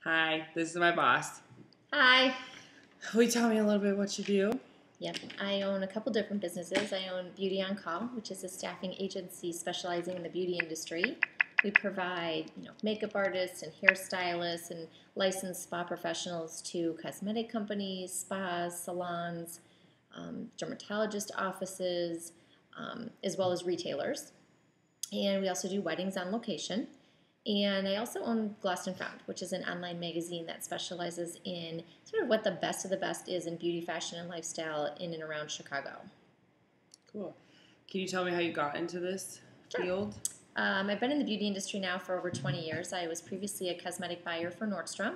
Hi, this is my boss. Hi. Will you tell me a little bit what you do? Yep, I own a couple different businesses. I own Beauty on Call, which is a staffing agency specializing in the beauty industry. We provide, makeup artists and hairstylists and licensed spa professionals to cosmetic companies, spas, salons, dermatologist offices, as well as retailers. And we also do weddings on location. And I also own Lost and Found, which is an online magazine that specializes in sort of what the best of the best is in beauty, fashion, and lifestyle in and around Chicago. Cool. Can you tell me how you got into this field? I've been in the beauty industry now for over 20 years. I was previously a cosmetic buyer for Nordstrom.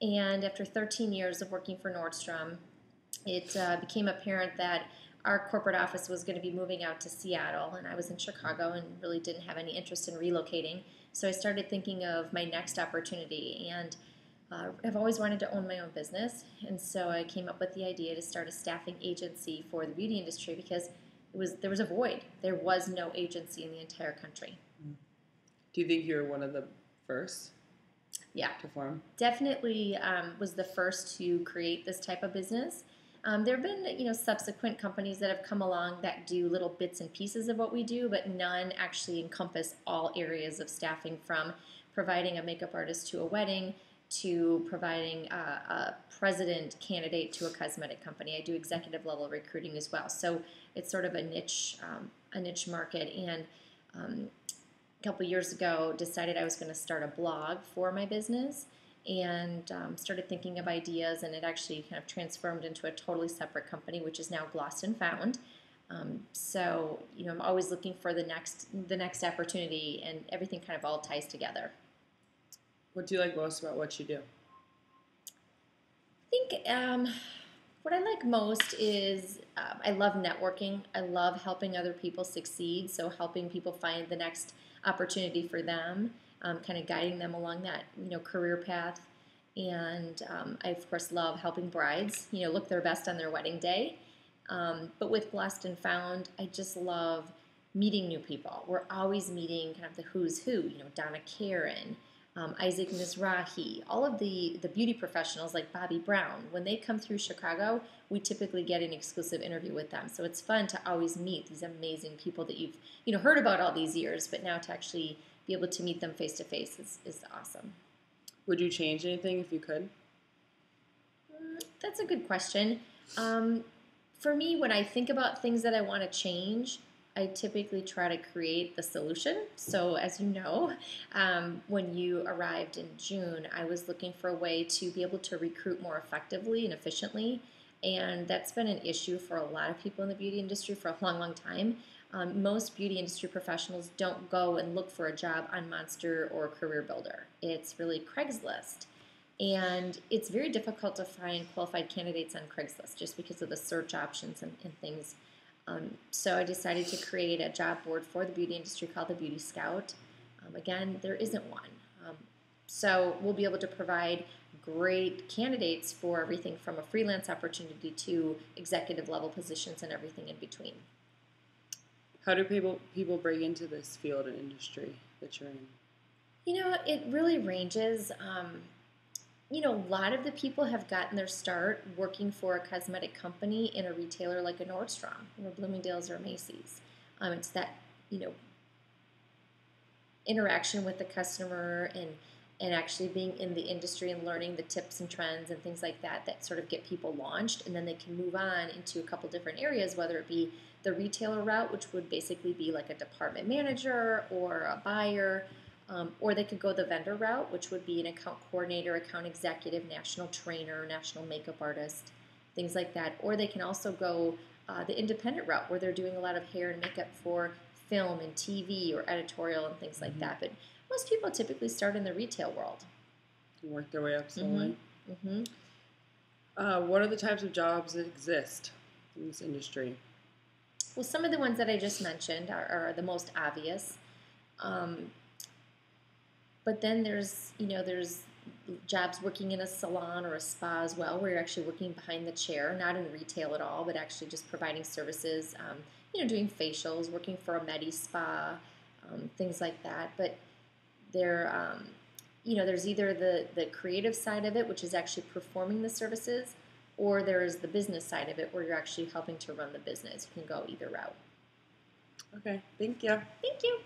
And after 13 years of working for Nordstrom, it became apparent that our corporate office was going to be moving out to Seattle, and I was in Chicago and really didn't have any interest in relocating. So I started thinking of my next opportunity, and I've always wanted to own my own business, and so I came up with the idea to start a staffing agency for the beauty industry because there was a void. There was no agency in the entire country. Do you think you're one of the first? Yeah, to form? Definitely was the first to create this type of business. There have been, subsequent companies that have come along that do little bits and pieces of what we do, but none actually encompass all areas of staffing, from providing a makeup artist to a wedding to providing a president candidate to a cosmetic company. I do executive level recruiting as well, so it's sort of a niche market. And a couple years ago, decided I was going to start a blog for my business, and started thinking of ideas, and it actually kind of transformed into a totally separate company, which is now Lost and Found. So I'm always looking for the next opportunity, and everything kind of all ties together. What do you like most about what you do? I think what I like most is I love networking. I love helping other people succeed, so helping people find the next opportunity for them, kind of guiding them along that career path. And I of course love helping brides look their best on their wedding day. But with Lost and Found, I just love meeting new people. We're always meeting kind of the who's who. Donna Karen, Isaac Mizrahi, all of the beauty professionals like Bobby Brown. When they come through Chicago, we typically get an exclusive interview with them. So it's fun to always meet these amazing people that you've heard about all these years, but now to actually be able to meet them face to face is awesome. Would you change anything if you could? That's a good question. For me, when I think about things that I want to change, I typically try to create the solution. So, as you know, when you arrived in June, I was looking for a way to be able to recruit more effectively and efficiently. And that's been an issue for a lot of people in the beauty industry for a long, long time. Most beauty industry professionals don't go and look for a job on Monster or Career Builder. It's really Craigslist. And it's very difficult to find qualified candidates on Craigslist just because of the search options and things. So I decided to create a job board for the beauty industry called the Beauty Scout. Again, there isn't one. So we'll be able to provide great candidates for everything from a freelance opportunity to executive level positions and everything in between. How do people break into this field and industry that you're in? It really ranges. A lot of the people have gotten their start working for a cosmetic company in a retailer like a Nordstrom or Bloomingdale's or Macy's. It's that, interaction with the customer and actually being in the industry and learning the tips and trends and things like that sort of get people launched, and then they can move on into a couple different areas, whether it be the retailer route, which would basically be like a department manager or a buyer, or they could go the vendor route, which would be an account coordinator, account executive, national trainer, national makeup artist, things like that. Or they can also go the independent route, where they're doing a lot of hair and makeup for film and TV or editorial and things like that. But most people typically start in the retail world. Work their way up slowly. What are the types of jobs that exist in this industry? Well, some of the ones that I just mentioned are the most obvious. But then there's jobs working in a salon or a spa as well, where you're actually working behind the chair, not in retail at all, but actually just providing services, doing facials, working for a med spa, things like that. But there there's either the creative side of it, which is actually performing the services, or there's the business side of it where you're actually helping to run the business. You can go either route. Okay, thank you. Thank you.